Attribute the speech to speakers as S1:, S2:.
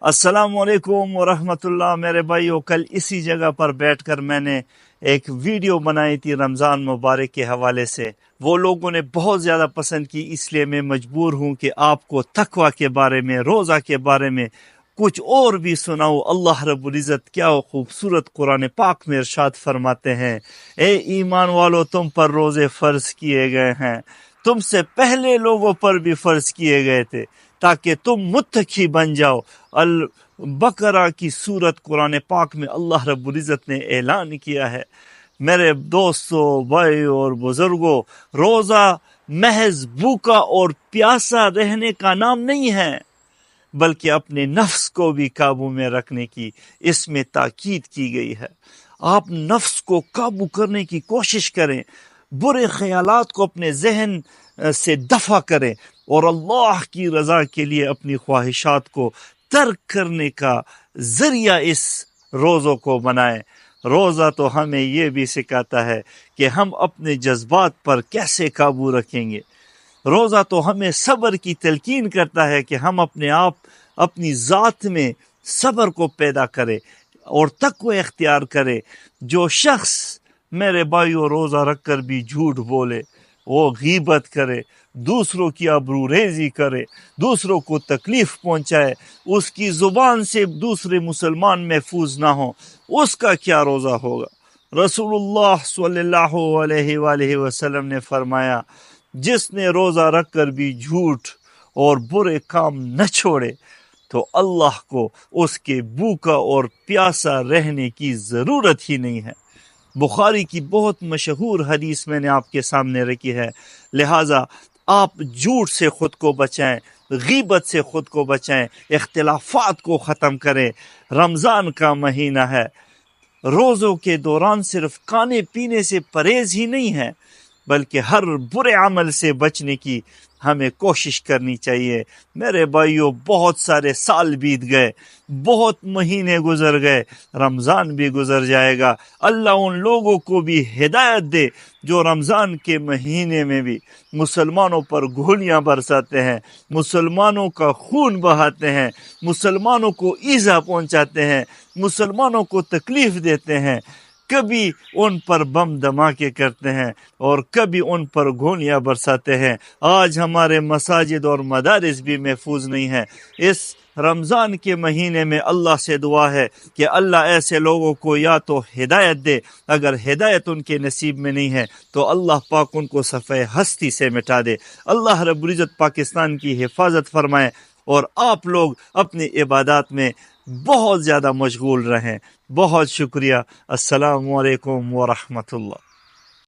S1: अस्सलाम वालेकुम वरहमतुल्लाह। मेरे भाइयों, कल इसी जगह पर बैठकर मैंने एक वीडियो बनाई थी रमज़ान मुबारक के हवाले से। वो लोगों ने बहुत ज़्यादा पसंद की, इसलिए मैं मजबूर हूँ कि आपको तकवा के बारे में, रोज़ा के बारे में कुछ और भी सुनाऊँ। अल्लाह रब्बुल इज़्ज़त क्या खूबसूरत कुरान पाक में इरशाद फरमाते हैं, ए ईमान वालों, तुम पर रोज़े फ़र्ज किए गए हैं, तुमसे पहले लोगों पर भी फ़र्ज किए गए थे ताकि तुम मुत्तकी बन जाओ। अल बकरा की सूरत कुरान पाक में अल्लाह रब्बुल इज़्ज़त ने ऐलान किया है। मेरे दोस्तों, भाई और बुजुर्गों, रोज़ा महज भूखा और प्यासा रहने का नाम नहीं है, बल्कि अपने नफ्स को भी काबू में रखने की इसमें ताकीद की गई है। आप नफ्स को काबू करने की कोशिश करें, बुरे ख्यालात को अपने जहन से दफा करें और अल्लाह की रज़ा के लिए अपनी ख्वाहिशात को तर्क करने का ज़रिया इस रोज़ों को बनाएं। रोज़ा तो हमें ये भी सिखाता है कि हम अपने जज्बात पर कैसे काबू रखेंगे। रोज़ा तो हमें सब्र की तलकीन करता है कि हम अपने आप, अपनी ज़ात में सब्र को पैदा करें और तक़वा इख्तियार करें। जो शख्स मेरे भाइयों रोज़ा रख कर भी झूठ बोले, वो गीबत करे, दूसरों की आबरूरेज़ी करे, दूसरों को तकलीफ़ पहुँचाए, उसकी ज़ुबान से दूसरे मुसलमान महफूज ना हो, उसका क्या रोज़ा होगा। रसूलुल्लाह सल्लल्लाहु अलैहि वसल्लम ने फरमाया, जिसने रोज़ा रख कर भी झूठ और बुरे काम न छोड़े तो अल्लाह को उसके भूखा और प्यासा रहने की ज़रूरत ही नहीं है। बुखारी की बहुत मशहूर हदीस मैंने आपके सामने रखी है। लिहाजा आप झूठ से ख़ुद को बचाएं, गीबत से ख़ुद को बचाएं, इख्तिलाफ़ात को ख़त्म करें। रमज़ान का महीना है, रोज़ों के दौरान सिर्फ खाने पीने से परहेज़ ही नहीं है, बल्कि हर बुरे अमल से बचने की हमें कोशिश करनी चाहिए। मेरे भाइयों, बहुत सारे साल बीत गए, बहुत महीने गुजर गए, रमज़ान भी गुजर जाएगा। अल्लाह उन लोगों को भी हिदायत दे जो रमज़ान के महीने में भी मुसलमानों पर गोलियां बरसाते हैं, मुसलमानों का खून बहाते हैं, मुसलमानों को ईज़ा पहुंचाते हैं, मुसलमानों को तकलीफ़ देते हैं। कभी उन पर बम धमाके करते हैं और कभी उन पर गोलियां बरसाते हैं। आज हमारे मसाजिद और मदारिस भी महफूज नहीं हैं। इस रमज़ान के महीने में अल्लाह से दुआ है कि अल्लाह ऐसे लोगों को या तो हिदायत दे, अगर हिदायत उनके नसीब में नहीं है तो अल्लाह पाक उनको सफ़े हस्ती से मिटा दे। अल्लाह रब्बुल इज़्ज़त पाकिस्तान की हिफाजत फरमाए और आप लोग अपनी इबादत में बहुत ज़्यादा मशगूल रहें। बहुत शुक्रिया। अस्सलामु अलैकुम व रहमतुल्लाह।